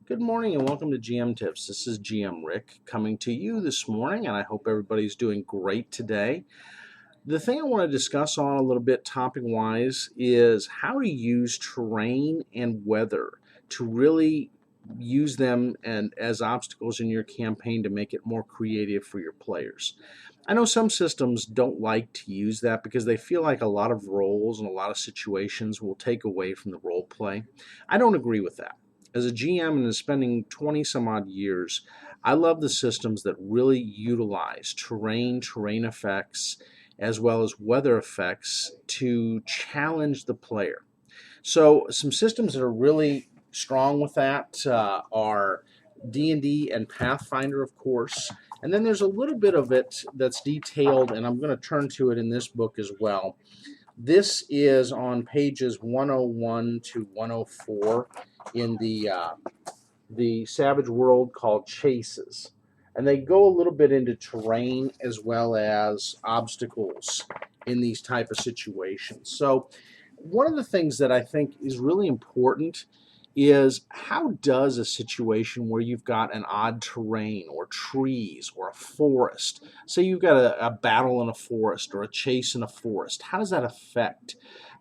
Good morning and welcome to GM Tips. This is GM Rick coming to you this morning, and I hope everybody's doing great today. The thing I want to discuss on a little bit topic-wise is how to use terrain and weather to really use them and as obstacles in your campaign to make it more creative for your players. I know some systems don't like to use that because they feel like a lot of roles and a lot of situations will take away from the role play. I don't agree with that. As a GM and spending 20 some odd years, I love the systems that really utilize terrain effects, as well as weather effects to challenge the player. So some systems that are really strong with that are D&D and Pathfinder, of course. And then there's a little bit of it that's detailed, and I'm going to turn to it in this book as well. This is on pages 101 to 104 in the Savage World called Chases. And they go a little bit into terrain as well as obstacles in these type of situations. So one of the things that I think is really important is how does a situation where you've got an odd terrain or trees or a forest, say you've got a battle in a forest or a chase in a forest, how does that affect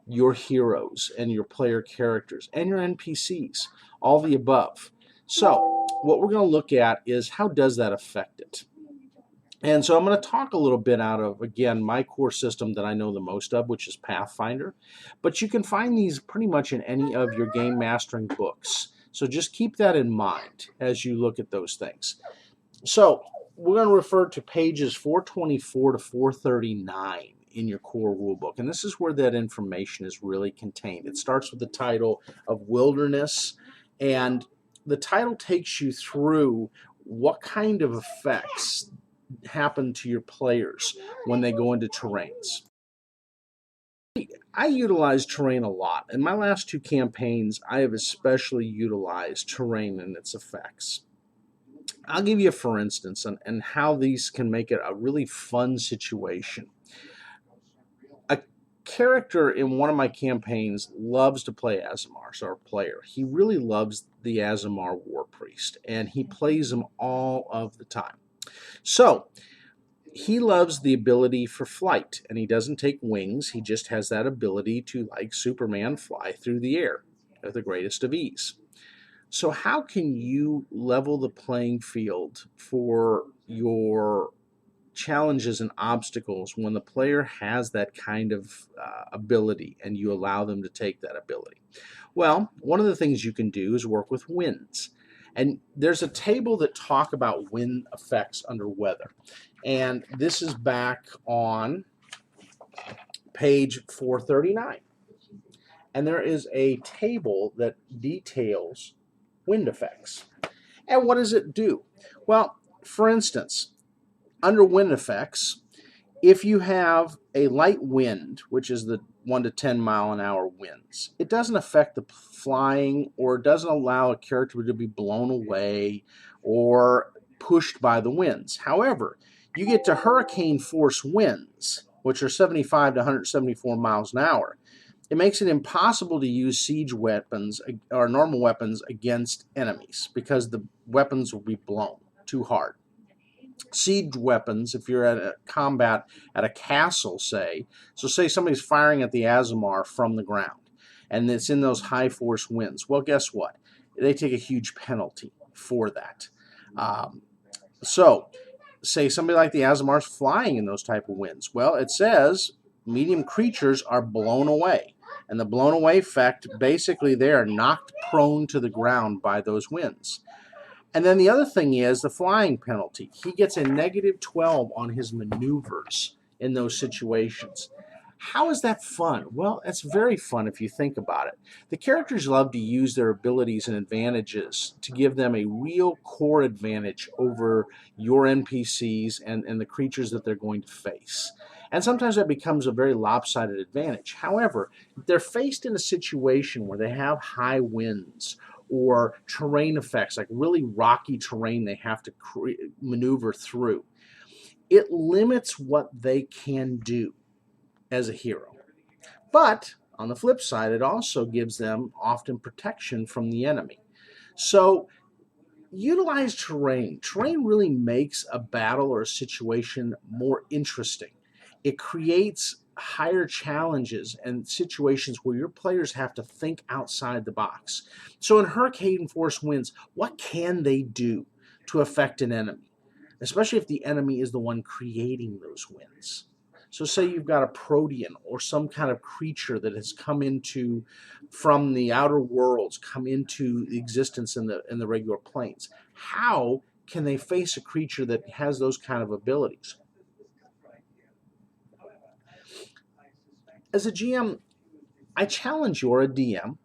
your heroes and your player characters and your NPCs, all the above? So what we're going to look at is how does that affect it? And so I'm going to talk a little bit out of, again, my core system that I know the most of, which is Pathfinder. But you can find these pretty much in any of your game mastering books. So just keep that in mind as you look at those things. So we're going to refer to pages 424 to 439 in your core rulebook. And this is where that information is really contained. It starts with the title of Wilderness, and the title takes you through what kind of effects happen to your players when they go into terrains. I utilize terrain a lot. In my last two campaigns, I have especially utilized terrain and its effects. I'll give you a for instance and how these can make it a really fun situation. A character in one of my campaigns loves to play Aasimar, so our player. He really loves the Aasimar War Priest, and he plays them all of the time. So he loves the ability for flight, and he doesn't take wings. He just has that ability to, like Superman, fly through the air at the greatest of ease. So how can you level the playing field for your challenges and obstacles when the player has that kind of ability and you allow them to take that ability? Well, one of the things you can do is work with winds. And there's a table that talk about wind effects under weather. And this is back on page 439. And there is a table that details wind effects. And what does it do? Well, for instance, under wind effects, if you have a light wind, which is the 1 to 10 mile an hour winds, it doesn't affect the flying or doesn't allow a character to be blown away or pushed by the winds. However, you get to hurricane force winds, which are 75 to 174 miles an hour. It makes it impossible to use siege weapons or normal weapons against enemies because the weapons will be blown too hard. Siege weapons, if you're at a combat at a castle, say somebody's firing at the Aasimar from the ground, and it's in those high force winds. Well, guess what? They take a huge penalty for that. So, say somebody like the Aazimar's flying in those type of winds. Well, it says medium creatures are blown away. And the blown away effect, basically they are knocked prone to the ground by those winds. And then the other thing is the flying penalty. He gets a -12 on his maneuvers in those situations. How is that fun? Well, it's very fun if you think about it. The characters love to use their abilities and advantages to give them a real core advantage over your NPCs and the creatures that they're going to face. And sometimes that becomes a very lopsided advantage. However, if they're faced in a situation where they have high winds or terrain effects, like really rocky terrain they have to maneuver through, it limits what they can do as a hero. But on the flip side, it also gives them often protection from the enemy. So Utilize terrain. Terrain really makes a battle or a situation more interesting. It creates higher challenges and situations where your players have to think outside the box. So in Hurricane Force Winds, what can they do to affect an enemy, especially if the enemy is the one creating those winds? So say you've got a protean or some kind of creature that has come into from the outer worlds, come into existence in the regular planes. How can they face a creature that has those kind of abilities? As a GM, I challenge you, or a DM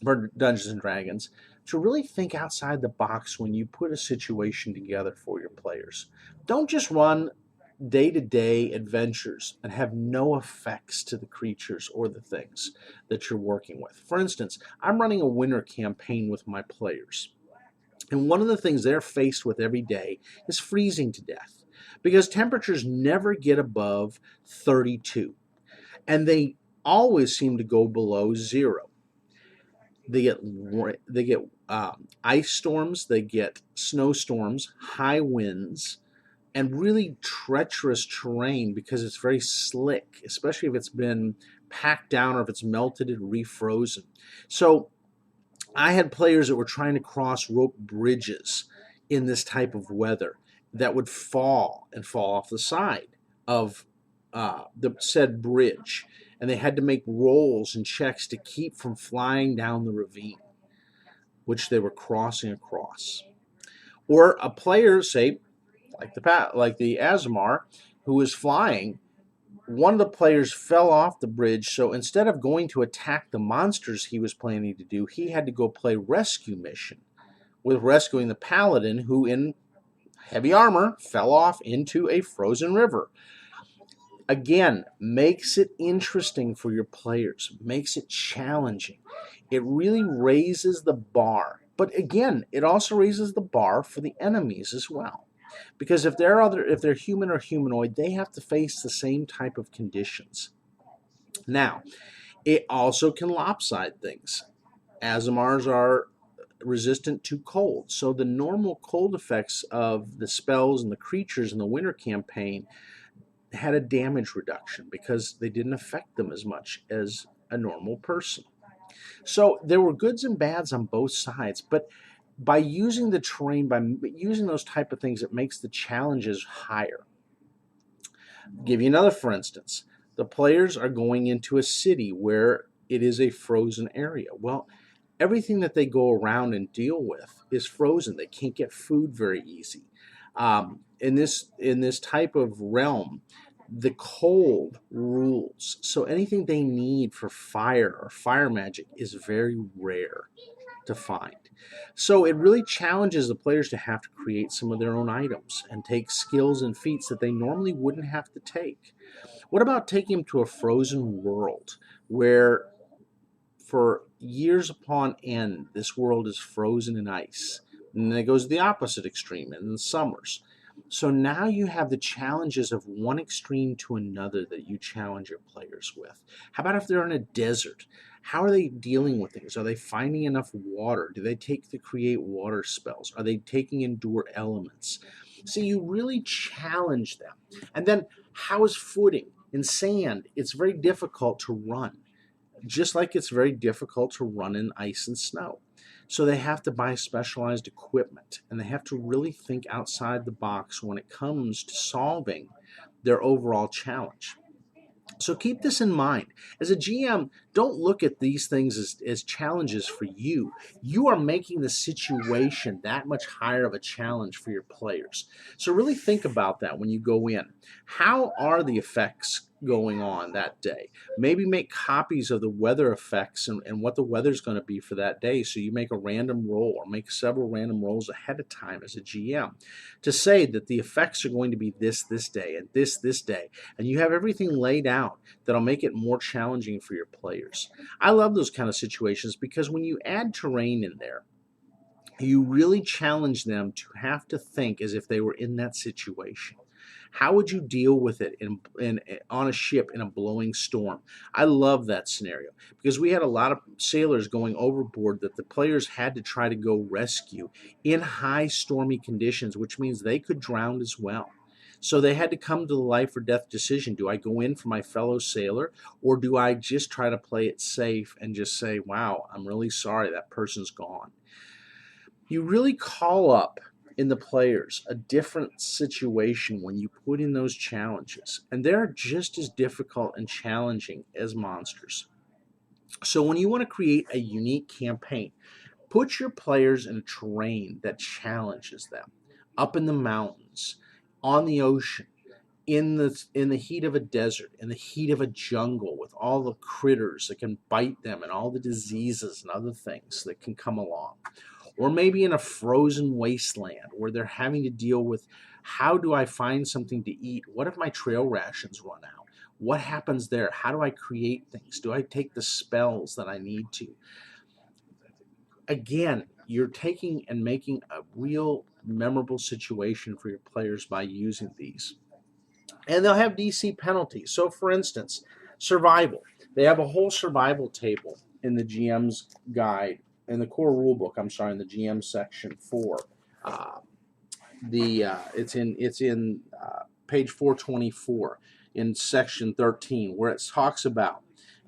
for Dungeons and Dragons, to really think outside the box when you put a situation together for your players. Don't just run day-to-day adventures and have no effects to the creatures or the things that you're working with. For instance, I'm running a winter campaign with my players, and one of the things they're faced with every day is freezing to death because temperatures never get above 32, and they always seem to go below 0. They get ice storms, they get snowstorms, high winds, and really treacherous terrain because it's very slick, especially if it's been packed down or if it's melted and refrozen. So I had players that were trying to cross rope bridges in this type of weather that would fall off the side of the said bridge, and they had to make rolls and checks to keep from flying down the ravine, which they were crossing across. Or a player, say, like the Azamar, who was flying, one of the players fell off the bridge, so instead of going to attack the monsters he was planning to do, he had to go play rescue mission with rescuing the paladin, who in heavy armor fell off into a frozen river. Again, makes it interesting for your players, makes it challenging. It really raises the bar. But again, it also raises the bar for the enemies as well. Because if they're human or humanoid, they have to face the same type of conditions. Now, it also can lopside things. Azamars are resistant to cold, so the normal cold effects of the spells and the creatures in the winter campaign had a damage reduction because they didn't affect them as much as a normal person. So there were goods and bads on both sides, but by using the terrain, by using those type of things, it makes the challenges higher. I'll give you another for instance. The players are going into a city where it is a frozen area. Well, everything that they go around and deal with is frozen. They can't get food very easy. In this type of realm, the cold rules. So anything they need for fire or fire magic is very rare to find. So it really challenges the players to have to create some of their own items and take skills and feats that they normally wouldn't have to take. What about taking them to a frozen world where for years upon end this world is frozen in ice? And then it goes to the opposite extreme in the summers. So now you have the challenges of one extreme to another that you challenge your players with. How about if they're in a desert? How are they dealing with things? Are they finding enough water? Do they take to create water spells? Are they taking endure elements? So you really challenge them. And then how is footing? In sand, it's very difficult to run, just like it's very difficult to run in ice and snow. So they have to buy specialized equipment, and they have to really think outside the box when it comes to solving their overall challenge. So keep this in mind. As a GM, don't look at these things as challenges for you. You are making the situation that much higher of a challenge for your players. So really think about that when you go in. How are the effects going on that day? Maybe make copies of the weather effects and what the weather's going to be for that day. So you make a random roll or make several random rolls ahead of time as a GM to say that the effects are going to be this day and this day. And you have everything laid out that'll make it more challenging for your players. I love those kind of situations because when you add terrain in there, you really challenge them to have to think as if they were in that situation. How would you deal with it on a ship in a blowing storm? I love that scenario because we had a lot of sailors going overboard that the players had to try to go rescue in high stormy conditions, which means they could drown as well. So they had to come to the life or death decision. Do I go in for my fellow sailor, or do I just try to play it safe and just say, wow, I'm really sorry that person's gone? You really call up in the players a different situation when you put in those challenges, and they're just as difficult and challenging as monsters. So when you want to create a unique campaign, put your players in a terrain that challenges them, up in the mountains, on the ocean, in the heat of a desert, in the heat of a jungle, with all the critters that can bite them and all the diseases and other things that can come along. Or maybe in a frozen wasteland where they're having to deal with, how do I find something to eat? What if my trail rations run out? What happens there? How do I create things? Do I take the spells that I need to? Again, you're taking and making a real memorable situation for your players by using these. And they'll have DC penalties. So for instance, survival. They have a whole survival table in the GM's guide, in the core rulebook, I'm sorry, in the GM section 4. It's in page 424 in section 13, where it talks about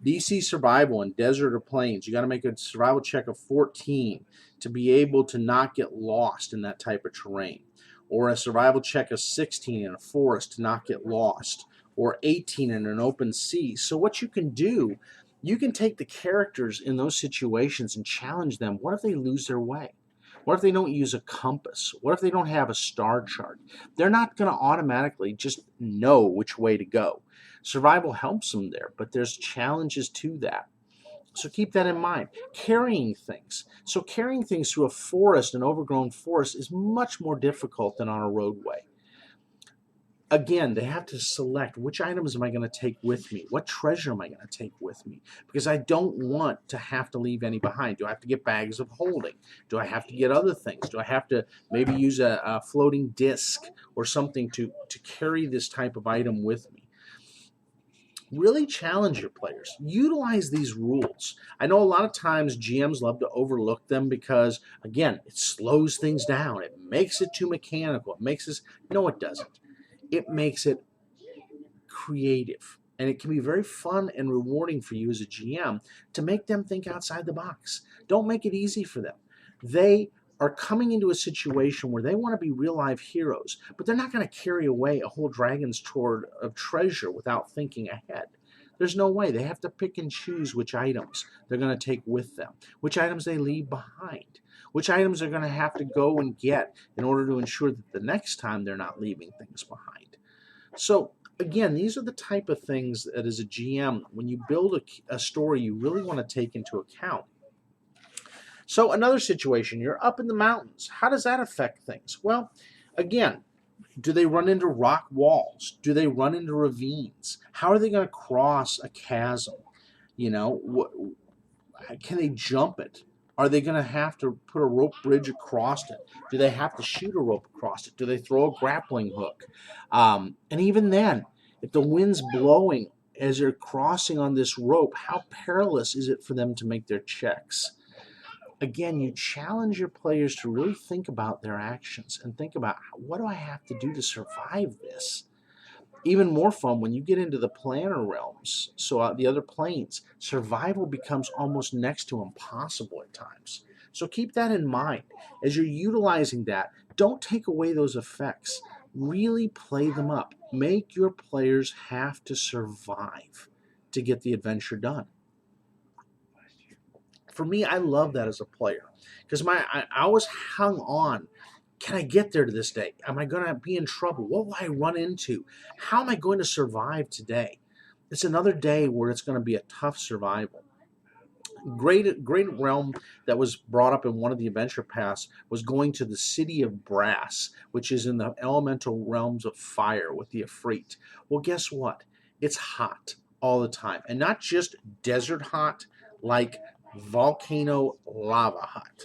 DC survival in desert or plains. You got to make a survival check of 14 to be able to not get lost in that type of terrain, or a survival check of 16 in a forest to not get lost, or 18 in an open sea. So what you can do, you can take the characters in those situations and challenge them. What if they lose their way? What if they don't use a compass? What if they don't have a star chart? They're not going to automatically just know which way to go. Survival helps them there, but there's challenges to that. So keep that in mind. Carrying things. So carrying things through a forest, an overgrown forest, is much more difficult than on a roadway. Again, they have to select, which items am I going to take with me? What treasure am I going to take with me? Because I don't want to have to leave any behind. Do I have to get bags of holding? Do I have to get other things? Do I have to maybe use a floating disc or something to carry this type of item with me? Really challenge your players. Utilize these rules. I know a lot of times GMs love to overlook them because, again, it slows things down. It makes it too mechanical. It makes us, no, it doesn't. It makes it creative. And it can be very fun and rewarding for you as a GM to make them think outside the box. Don't make it easy for them. They are coming into a situation where they want to be real life heroes, but they're not going to carry away a whole dragon's hoard of treasure without thinking ahead. There's no way. They have to pick and choose which items they're going to take with them, which items they leave behind, which items they're going to have to go and get in order to ensure that the next time they're not leaving things behind. So again, these are the type of things that as a GM, when you build a story, you really want to take into account. So another situation, you're up in the mountains. How does that affect things? Well, again, do they run into rock walls? Do they run into ravines? How are they going to cross a chasm? You know, can they jump it? Are they going to have to put a rope bridge across it? Do they have to shoot a rope across it? Do they throw a grappling hook? And even then, if the wind's blowing as they're crossing on this rope, how perilous is it for them to make their checks? Again, you challenge your players to really think about their actions and think about, what do I have to do to survive this? Even more fun when you get into the planar realms, so the other planes, survival becomes almost next to impossible at times. So keep that in mind. As you're utilizing that, don't take away those effects. Really play them up. Make your players have to survive to get the adventure done. For me, I love that as a player because I always hung on. Can I get there to this day? Am I going to be in trouble? What will I run into? How am I going to survive today? It's another day where it's going to be a tough survival. Great realm that was brought up in one of the adventure paths was going to the city of Brass, which is in the elemental realms of fire with the Ifrit. Well, guess what? It's hot all the time, and not just desert hot, like volcano lava hot.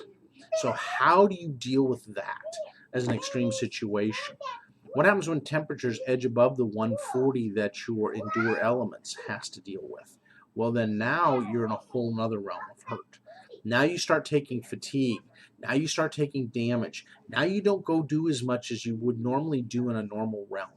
So how do you deal with that as an extreme situation? What happens when temperatures edge above the 140 that your endure elements has to deal with? Well, then now you're in a whole nother realm of hurt. Now you start taking fatigue. Now you start taking damage. Now you don't go do as much as you would normally do in a normal realm.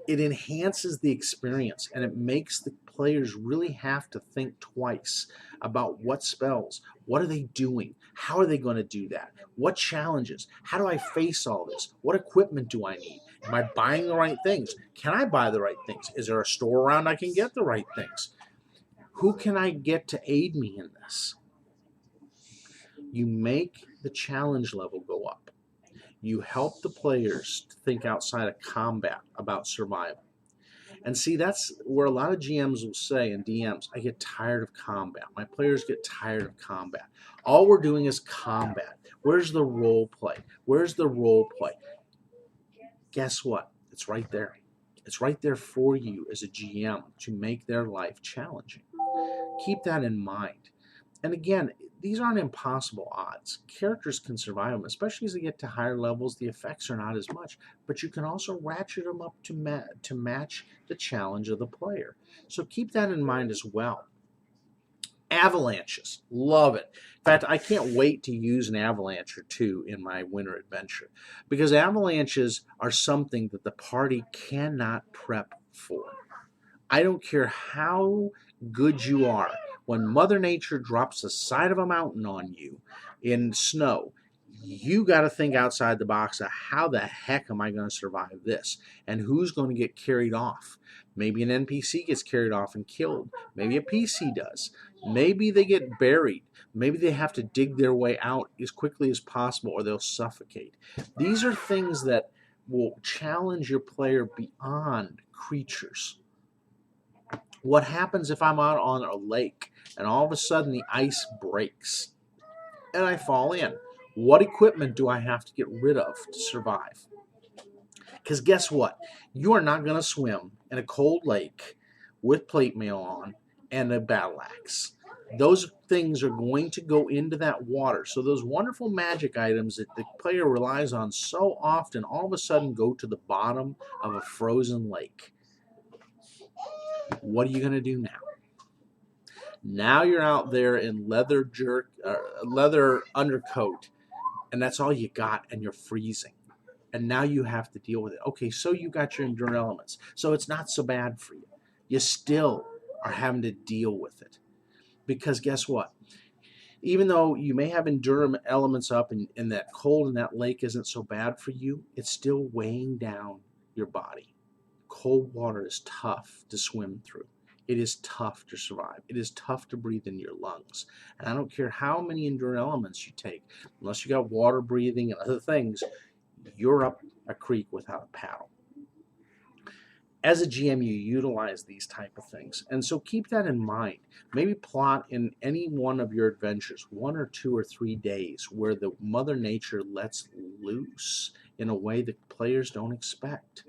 It enhances the experience, and it makes the players really have to think twice about what spells, what are they doing, how are they going to do that, what challenges, how do I face all this, what equipment do I need, am I buying the right things, can I buy the right things, is there a store around I can get the right things, who can I get to aid me in this? You make the challenge level go up. You help the players to think outside of combat about survival. And see, that's where a lot of GMs will say, and DMs, I get tired of combat. My players get tired of combat. All we're doing is combat. Where's the role play? Where's the role play? Guess what? It's right there. It's right there for you as a GM to make their life challenging. Keep that in mind. And again, these aren't impossible odds. Characters can survive them, especially as they get to higher levels. The effects are not as much, but you can also ratchet them up to match the challenge of the player. So keep that in mind as well. Avalanches, love it. In fact, I can't wait to use an avalanche or two in my winter adventure, because avalanches are something that the party cannot prep for. I don't care how good you are. When Mother Nature drops the side of a mountain on you in snow, you got to think outside the box of how the heck am I going to survive this? And who's going to get carried off? Maybe an NPC gets carried off and killed. Maybe a PC does. Maybe they get buried. Maybe they have to dig their way out as quickly as possible, or they'll suffocate. These are things that will challenge your player beyond creatures. What happens if I'm out on a lake and all of a sudden the ice breaks and I fall in? What equipment do I have to get rid of to survive? Because guess what? You are not going to swim in a cold lake with plate mail on and a battle axe. Those things are going to go into that water. So those wonderful magic items that the player relies on so often all of a sudden go to the bottom of a frozen lake. What are you going to do now? Now you're out there in leather undercoat, and that's all you got, and you're freezing. And now you have to deal with it. Okay, so you got your endure elements. So it's not so bad for you. You still are having to deal with it. Because guess what? Even though you may have endure elements up and that cold in that lake isn't so bad for you, it's still weighing down your body. Cold water is tough to swim through. It is tough to survive. It is tough to breathe in your lungs. And I don't care how many endure elements you take, unless you got water breathing and other things, you're up a creek without a paddle. As a GM, you utilize these type of things. And so keep that in mind. Maybe plot in any one of your adventures 1 or 2 or 3 days where the Mother Nature lets loose in a way that players don't expect.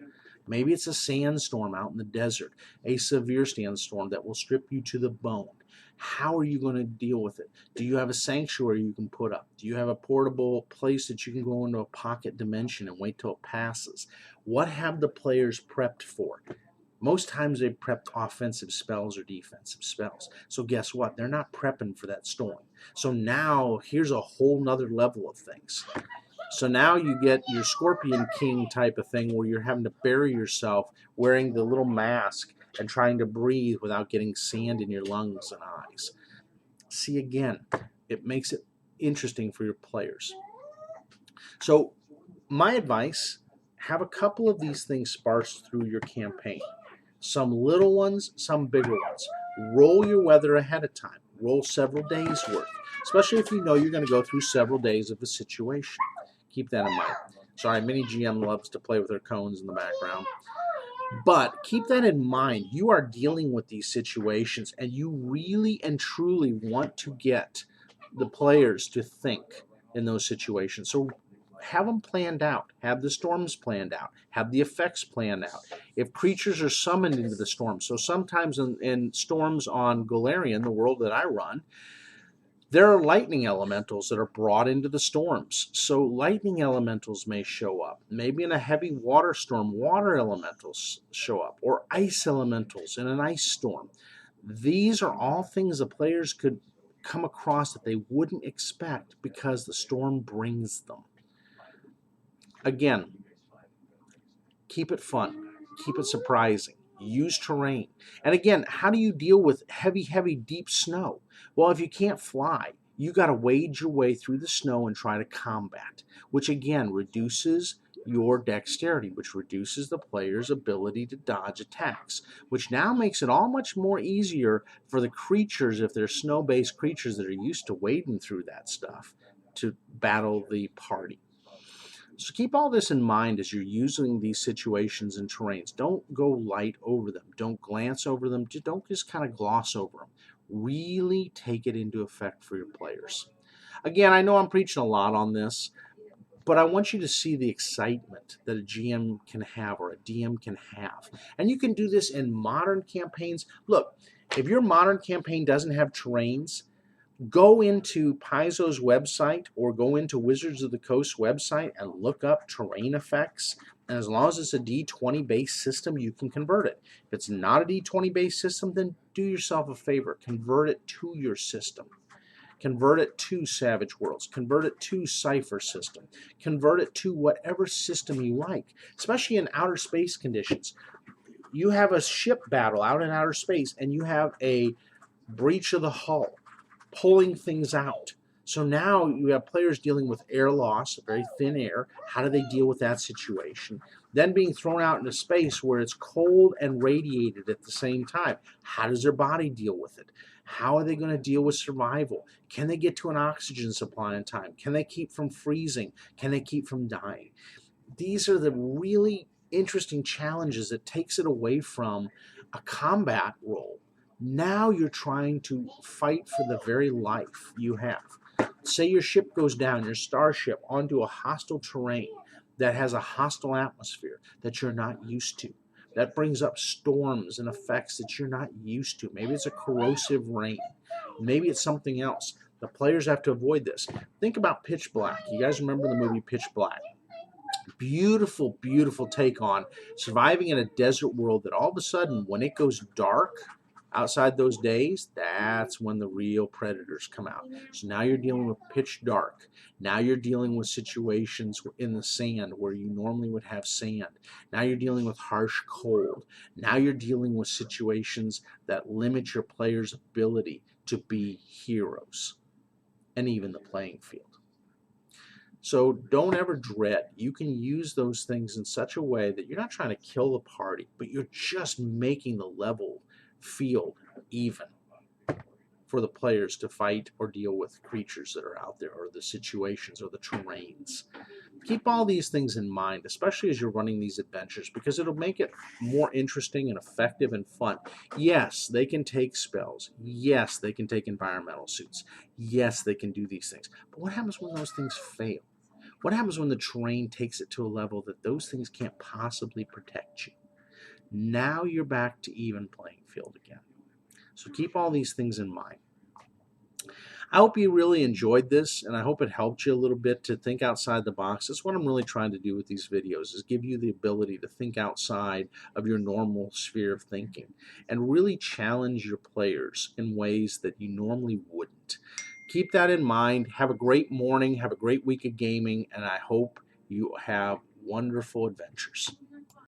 Maybe it's a sandstorm out in the desert, a severe sandstorm that will strip you to the bone. How are you going to deal with it? Do you have a sanctuary you can put up? Do you have a portable place that you can go into a pocket dimension and wait till it passes? What have the players prepped for? Most times they've prepped offensive spells or defensive spells. So guess what? They're not prepping for that storm. So now here's a whole nother level of things. So now you get your Scorpion King type of thing where you're having to bury yourself wearing the little mask and trying to breathe without getting sand in your lungs and eyes. See, again, it makes it interesting for your players. So my advice, have a couple of these things sparse through your campaign. Some little ones, some bigger ones. Roll your weather ahead of time. Roll several days worth, especially if you know you're going to go through several days of a situation. Keep that in mind. Sorry, Mini GM loves to play with her cones in the background. But keep that in mind. You are dealing with these situations, and you really and truly want to get the players to think in those situations. So have them planned out. Have the storms planned out. Have the effects planned out. If creatures are summoned into the storm, so sometimes in storms on Golarion, the world that I run, There are lightning elementals that are brought into the storms. So lightning elementals may show up. Maybe in a heavy water storm, water elementals show up, or ice elementals in an ice storm. These are all things the players could come across that they wouldn't expect because the storm brings them. Again, keep it fun, keep it surprising, use terrain. And again, how do you deal with heavy, deep snow? Well, if you can't fly, you got to wade your way through the snow and try to combat, which again reduces your dexterity, which reduces the player's ability to dodge attacks, which now makes it all much more easier for the creatures, if they're snow-based creatures that are used to wading through that stuff, to battle the party. So keep all this in mind as you're using these situations and terrains. Don't go light over them. Don't glance over them. Don't just kind of gloss over them. Really take it into effect for your players. Again, I know I'm preaching a lot on this, but I want you to see the excitement that a GM can have or a DM can have. And you can do this in modern campaigns. Look, if your modern campaign doesn't have terrains, go into Paizo's website or go into Wizards of the Coast website and look up terrain effects. And as long as it's a D20 based system, you can convert it. If it's not a D20 based system, then do yourself a favor. Convert it to your system. Convert it to Savage Worlds. Convert it to Cypher system. Convert it to whatever system you like, especially in outer space conditions. You have a ship battle out in outer space and you have a breach of the hull, pulling things out. So now you have players dealing with air loss, very thin air. How do they deal with that situation? Then being thrown out into space where it's cold and radiated at the same time. How does their body deal with it? How are they going to deal with survival? Can they get to an oxygen supply in time? Can they keep from freezing? Can they keep from dying? These are the really interesting challenges that takes it away from a combat role. Now you're trying to fight for the very life you have. Say your ship goes down, your starship, onto a hostile terrain that has a hostile atmosphere that you're not used to. That brings up storms and effects that you're not used to. Maybe it's a corrosive rain. Maybe it's something else. The players have to avoid this. Think about Pitch Black. You guys remember the movie Pitch Black? Beautiful, beautiful take on surviving in a desert world that all of a sudden, when it goes dark outside those days, that's when the real predators come out. So now you're dealing with pitch dark. Now you're dealing with situations in the sand where you normally would have sand. Now you're dealing with harsh cold. Now you're dealing with situations that limit your players' ability to be heroes and even the playing field. So don't ever dread. You can use those things in such a way that you're not trying to kill the party, but you're just making the level field even for the players to fight or deal with creatures that are out there, or the situations or the terrains. Keep all these things in mind, especially as you're running these adventures, because it'll make it more interesting and effective and fun. Yes, they can take spells. Yes, they can take environmental suits. Yes, they can do these things. But what happens when those things fail? What happens when the terrain takes it to a level that those things can't possibly protect you? Now you're back to even playing field again. So keep all these things in mind. I hope you really enjoyed this, and I hope it helped you a little bit to think outside the box. That's what I'm really trying to do with these videos, is give you the ability to think outside of your normal sphere of thinking and really challenge your players in ways that you normally wouldn't. Keep that in mind. Have a great morning. Have a great week of gaming, and I hope you have wonderful adventures.